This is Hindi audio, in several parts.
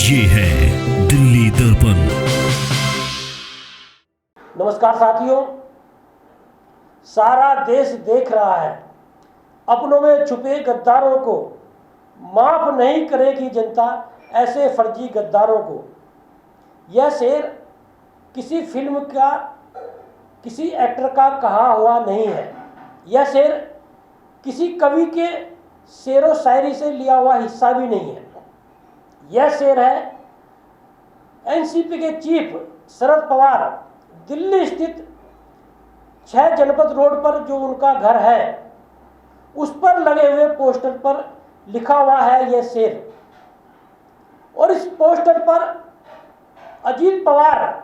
ये है दिल्ली दर्पण। नमस्कार साथियों, सारा देश देख रहा है, अपनों में छुपे गद्दारों को माफ नहीं करेगी जनता, ऐसे फर्जी गद्दारों को। यह शेर किसी फिल्म का, किसी एक्टर का कहा हुआ नहीं है। यह शेर किसी कवि के शेरो शायरी से लिया हुआ हिस्सा भी नहीं है। यह शेर है एनसीपी के चीफ शरद पवार, दिल्ली स्थित 6 जनपद रोड पर जो उनका घर है, उस पर लगे हुए पोस्टर पर लिखा हुआ है यह शेर। और इस पोस्टर पर अजीत पवार,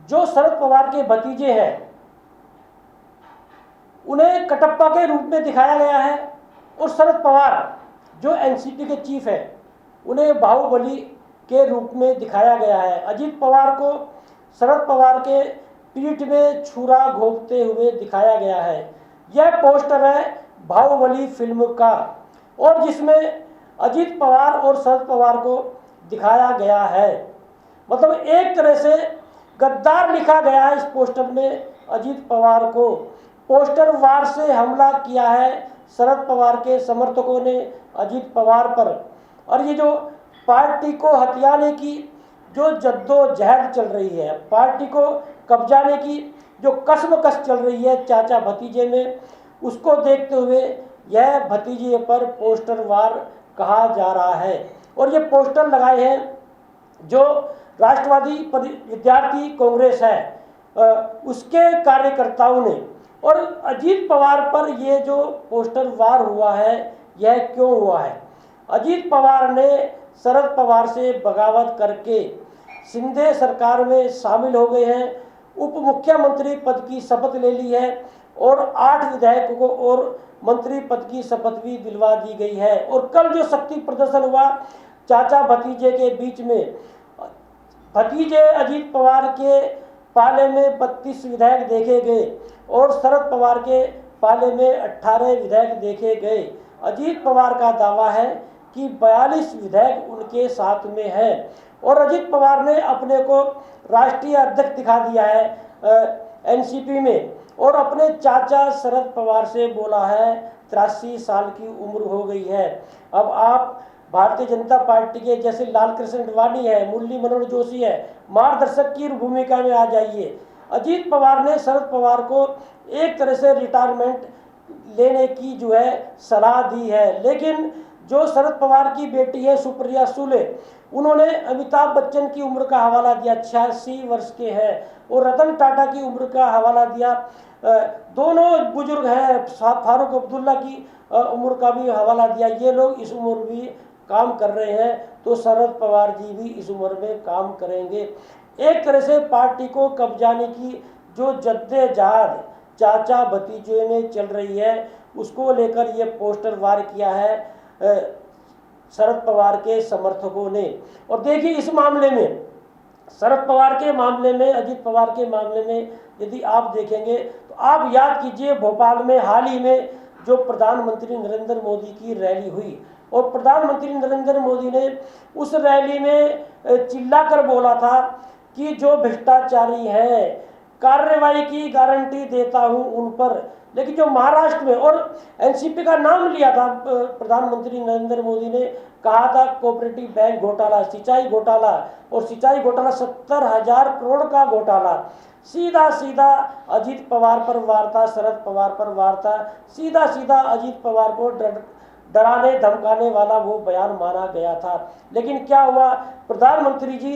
जो शरद पवार के भतीजे हैं, उन्हें कटप्पा के रूप में दिखाया गया है। और शरद पवार, जो एनसीपी के चीफ हैं, उन्हें बाहुबली के रूप में दिखाया गया है। अजीत पवार को शरद पवार के पीठ में छुरा घोंपते हुए दिखाया गया है। यह पोस्टर है बाहुबली फिल्म का, और जिसमें अजीत पवार और शरद पवार को दिखाया गया है। मतलब एक तरह से गद्दार लिखा गया है इस पोस्टर में अजीत पवार को। पोस्टर वार से हमला किया है शरद पवार के समर्थकों ने अजीत पवार पर। और ये जो पार्टी को हथियाने की जो जद्दोजहद चल रही है, पार्टी को कब्जाने की जो कसमकस चल रही है चाचा भतीजे में, उसको देखते हुए यह भतीजे पर पोस्टर वार कहा जा रहा है। और ये पोस्टर लगाए हैं जो राष्ट्रवादी विद्यार्थी कांग्रेस है, उसके कार्यकर्ताओं ने। और अजीत पवार पर ये जो पोस्टर वार हुआ है, यह क्यों हुआ है? अजीत पवार ने शरद पवार से बगावत करके शिंदे सरकार में शामिल हो गए हैं, उप मुख्यमंत्री पद की शपथ ले ली है, और 8 विधायकों को और मंत्री पद की शपथ भी दिलवा दी गई है। और कल जो शक्ति प्रदर्शन हुआ चाचा भतीजे के बीच में, भतीजे अजीत पवार के पाले में 32 विधायक देखे गए और शरद पवार के पाले में 18 विधायक देखे गए। अजीत पवार का दावा है कि 42 विधायक उनके साथ में है। और अजीत पवार ने अपने को राष्ट्रीय अध्यक्ष दिखा दिया है एनसीपी में, और अपने चाचा शरद पवार से बोला है 83 साल की उम्र हो गई है। अब आप भारतीय जनता पार्टी के जैसे लाल कृष्ण अडवाणी है, मुरली मनोहर जोशी है, मार्गदर्शक की भूमिका में आ जाइए। अजीत पवार ने शरद पवार को एक तरह से रिटायरमेंट लेने की जो है सलाह दी है। लेकिन जो शरद पवार की बेटी है सुप्रिया सुले, उन्होंने अमिताभ बच्चन की उम्र का हवाला दिया, 86 वर्ष के हैं, और रतन टाटा की उम्र का हवाला दिया, दोनों बुजुर्ग हैं, फारूक अब्दुल्ला की उम्र का भी हवाला दिया। ये लोग इस उम्र भी काम कर रहे हैं, तो शरद पवार जी भी इस उम्र में काम करेंगे। एक तरह से पार्टी को कब्जाने की जो जद्दोजहद चाचा भतीजे में चल रही है, उसको लेकर ये पोस्टर वार किया है शरद पवार के समर्थकों ने। और देखिए, इस मामले में, शरद पवार के मामले में, अजीत पवार के मामले में यदि आप देखेंगे तो आप याद कीजिए, भोपाल में हाल ही में जो प्रधानमंत्री नरेंद्र मोदी की रैली हुई, और प्रधानमंत्री नरेंद्र मोदी ने उस रैली में चिल्लाकर बोला था कि जो भ्रष्टाचारी हैं, कार्रवाई की गारंटी देता हूं उन पर। लेकिन जो महाराष्ट्र में, और एनसीपी का नाम लिया था प्रधानमंत्री नरेंद्र मोदी ने, कहा था कोऑपरेटिव बैंक घोटाला, सिंचाई घोटाला, और सिंचाई घोटाला 70,000 करोड़ का घोटाला। सीधा सीधा अजीत पवार पर वार्ता, शरद पवार पर वार्ता, सीधा सीधा अजीत पवार को डराने धमकाने वाला वो बयान माना गया था। लेकिन क्या हुआ, प्रधानमंत्री जी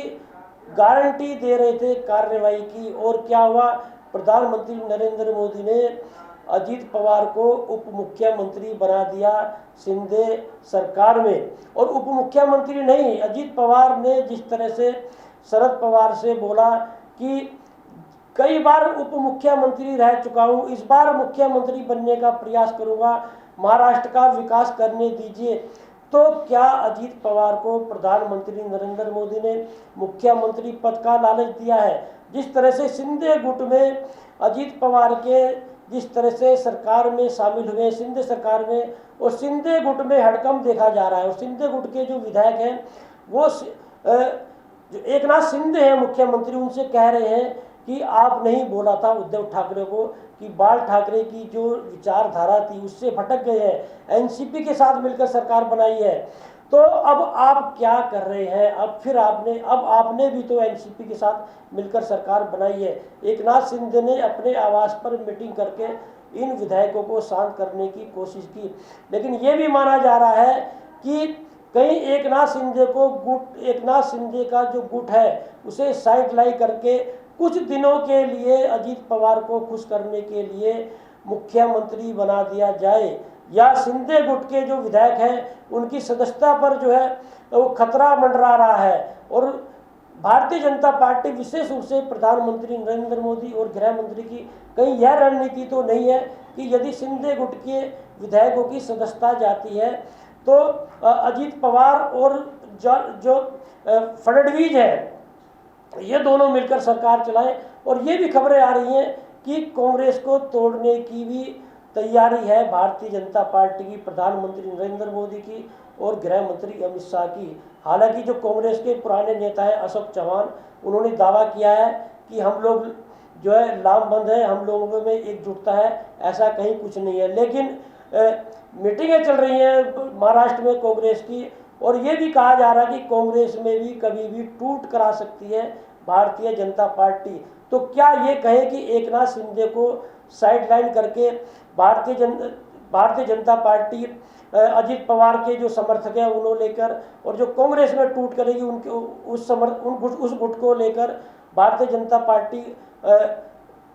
गारंटी दे रहे थे कार्रवाई की, और क्या हुआ, प्रधानमंत्री नरेंद्र मोदी ने अजीत पवार को उप मुख्यमंत्री बना दिया शिंदे सरकार में। और उप मुख्यमंत्री नहीं, अजीत पवार ने जिस तरह से शरद पवार से बोला कि कई बार उप मुख्यमंत्री रह चुका हूं, इस बार मुख्यमंत्री बनने का प्रयास करूंगा, महाराष्ट्र का विकास करने दीजिए, तो क्या अजीत पवार को प्रधानमंत्री नरेंद्र मोदी ने मुख्यमंत्री पद का लालच दिया है? जिस तरह से शिंदे गुट में अजीत पवार के जिस तरह से सरकार में शामिल हुए, शिंदे सरकार में, और शिंदे गुट में हड़कंप देखा जा रहा है। और शिंदे गुट के जो विधायक हैं वो जो एकनाथ शिंदे हैं मुख्यमंत्री, उनसे कह रहे हैं कि आप नहीं बोला था उद्धव ठाकरे को कि बाल ठाकरे की जो विचारधारा थी उससे भटक गए हैं, एनसीपी के साथ मिलकर सरकार बनाई है, तो अब आप क्या कर रहे हैं? अब आपने भी तो एनसीपी के साथ मिलकर सरकार बनाई है। एकनाथ शिंदे ने अपने आवास पर मीटिंग करके इन विधायकों को शांत करने की कोशिश की, लेकिन ये भी माना जा रहा है कि कहीं एकनाथ शिंदे का जो गुट है उसे साइडलाइन करके कुछ दिनों के लिए अजीत पवार को खुश करने के लिए मुख्यमंत्री बना दिया जाए, या शिंदे गुट के जो विधायक हैं उनकी सदस्यता पर जो है वो खतरा मंडरा रहा है। और भारतीय जनता पार्टी विशेष रूप से प्रधानमंत्री नरेंद्र मोदी और गृह मंत्री की कहीं यह रणनीति तो नहीं है कि यदि शिंदे गुट के विधायकों की सदस्यता जाती है तो अजीत पवार और जो फडणवीस है ये दोनों मिलकर सरकार चलाएं। और ये भी खबरें आ रही हैं कि कांग्रेस को तोड़ने की भी तैयारी है भारतीय जनता पार्टी की, प्रधानमंत्री नरेंद्र मोदी की और गृह मंत्री अमित शाह की। हालांकि जो कांग्रेस के पुराने नेता है अशोक चौहान, उन्होंने दावा किया है कि हम लोग जो है लामबंद है, हम लोगों में एकजुटता है, ऐसा कहीं कुछ नहीं है। लेकिन मीटिंगें चल रही हैं महाराष्ट्र में कांग्रेस की, और ये भी कहा जा रहा है कि कांग्रेस में भी कभी भी टूट करा सकती है भारतीय जनता पार्टी। तो क्या ये कहें कि एकनाथ शिंदे को साइडलाइन करके भारतीय जनता पार्टी अजीत पवार के जो समर्थक हैं उन्होंने लेकर, और जो कांग्रेस में टूट करेगी उनके उस गुट को लेकर भारतीय जनता पार्टी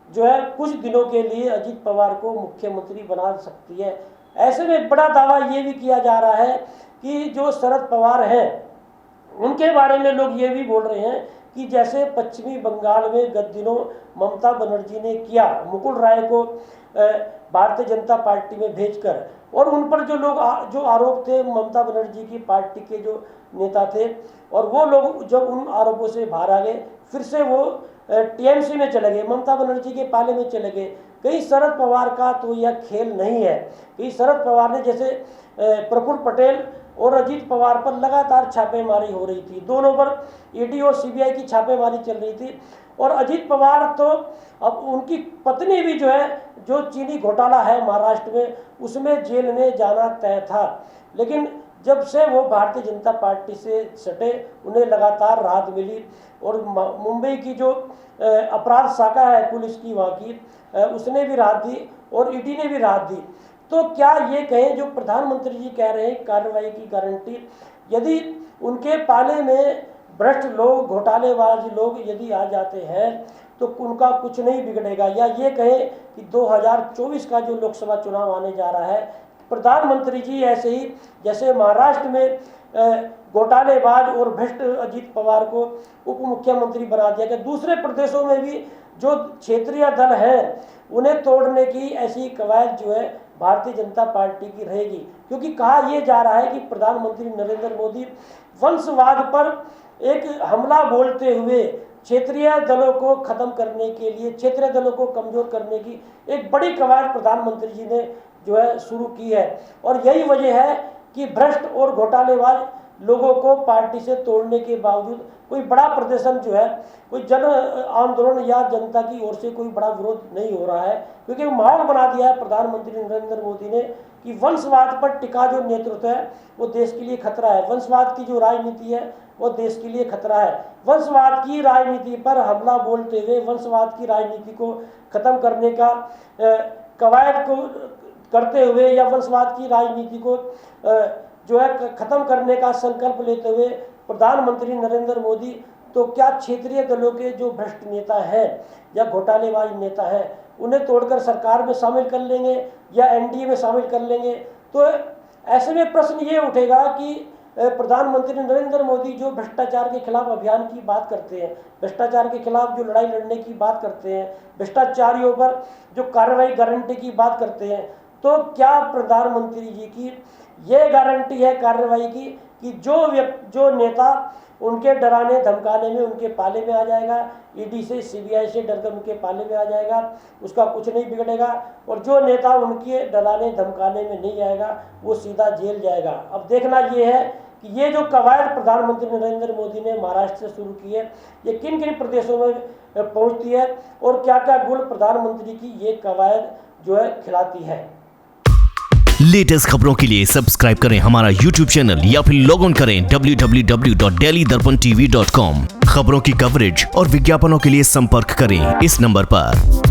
जो है कुछ दिनों के लिए अजीत पवार को मुख्यमंत्री बना सकती है। ऐसे में बड़ा दावा ये भी किया जा रहा है कि जो शरद पवार हैं उनके बारे में लोग ये भी बोल रहे हैं कि जैसे पश्चिमी बंगाल में गत दिनों ममता बनर्जी ने किया मुकुल राय को भारतीय जनता पार्टी में भेजकर, और उन पर जो आरोप थे ममता बनर्जी की पार्टी के जो नेता थे, और वो लोग जब उन आरोपों से बाहर आ गए फिर से वो टीएमसी में चले गए, ममता बनर्जी के पाले में चले गए। कहीं शरद पवार का तो यह खेल नहीं है। कहीं शरद पवार ने जैसे प्रफुल्ल पटेल और अजीत पवार पर लगातार छापेमारी हो रही थी, दोनों पर ईडी और सीबीआई की छापेमारी चल रही थी, और अजीत पवार तो अब उनकी पत्नी भी जो है जो चीनी घोटाला है महाराष्ट्र में उसमें जेल में जाना तय था, लेकिन जब से वो भारतीय जनता पार्टी से सटे उन्हें लगातार राहत मिली। और मुंबई की जो अपराध शाखा है पुलिस की वहाँ की उसने भी राहत दी और ईडी ने भी राहत दी। तो क्या ये कहें जो प्रधानमंत्री जी कह रहे हैं कार्रवाई की गारंटी, यदि उनके पाले में भ्रष्ट लोग घोटालेबाज लोग यदि आ जाते हैं तो उनका कुछ नहीं बिगड़ेगा, या ये कहें कि 2024 का जो लोकसभा चुनाव आने जा रहा है प्रधानमंत्री जी ऐसे ही जैसे महाराष्ट्र में घोटालेबाज और भ्रष्ट अजीत पवार को उप मुख्यमंत्री बना दिया गया, दूसरे प्रदेशों में भी जो क्षेत्रीय दल हैं उन्हें तोड़ने की ऐसी कवायद जो है भारतीय जनता पार्टी की रहेगी। क्योंकि कहा यह जा रहा है कि प्रधानमंत्री नरेंद्र मोदी वंशवाद पर एक हमला बोलते हुए क्षेत्रीय दलों को खत्म करने के लिए, क्षेत्रीय दलों को कमजोर करने की एक बड़ी कवायद प्रधानमंत्री जी ने जो है शुरू की है। और यही वजह है कि भ्रष्ट और घोटालेबाज लोगों को पार्टी से तोड़ने के बावजूद कोई बड़ा प्रदर्शन जो है, कोई जन आंदोलन या जनता की ओर से कोई बड़ा विरोध नहीं हो रहा है, क्योंकि माहौल बना दिया है प्रधानमंत्री नरेंद्र मोदी ने कि वंशवाद पर टिका जो नेतृत्व है वो देश के लिए खतरा है, वंशवाद की जो राजनीति है वो देश के लिए खतरा है। वंशवाद की राजनीति पर हमला बोलते हुए वंशवाद की राजनीति को खत्म करने का कवायद को करते हुए या वंशवाद की राजनीति को जो है खत्म करने का संकल्प लेते हुए प्रधानमंत्री नरेंद्र मोदी तो क्या क्षेत्रीय दलों के जो भ्रष्ट नेता हैं या घोटालेबाज नेता हैं उन्हें तोड़कर सरकार में शामिल कर लेंगे या एनडीए में शामिल कर लेंगे। तो ऐसे में प्रश्न ये उठेगा कि प्रधानमंत्री नरेंद्र मोदी जो भ्रष्टाचार के खिलाफ अभियान की बात करते हैं, भ्रष्टाचार के खिलाफ जो लड़ाई लड़ने की बात करते हैं, भ्रष्टाचारियों पर जो कार्रवाई गारंटी की बात करते हैं, तो क्या प्रधानमंत्री जी की ये गारंटी है कार्रवाई की कि जो नेता उनके डराने धमकाने में उनके पाले में आ जाएगा, ईडी से सीबीआई से डरकर उनके पाले में आ जाएगा, उसका कुछ नहीं बिगड़ेगा, और जो नेता उनके डराने धमकाने में नहीं आएगा वो सीधा जेल जाएगा। अब देखना ये है कि ये जो कवायद प्रधानमंत्री नरेंद्र मोदी ने महाराष्ट्र से शुरू की है, ये किन किन प्रदेशों में पहुंचती है और क्या क्या गुण प्रधानमंत्री की ये कवायद जो है खिलाती है। लेटेस्ट खबरों के लिए सब्सक्राइब करें हमारा YouTube चैनल या फिर लॉग ऑन करें www.delhidarpantv.com। खबरों की कवरेज और विज्ञापनों के लिए संपर्क करें इस नंबर पर।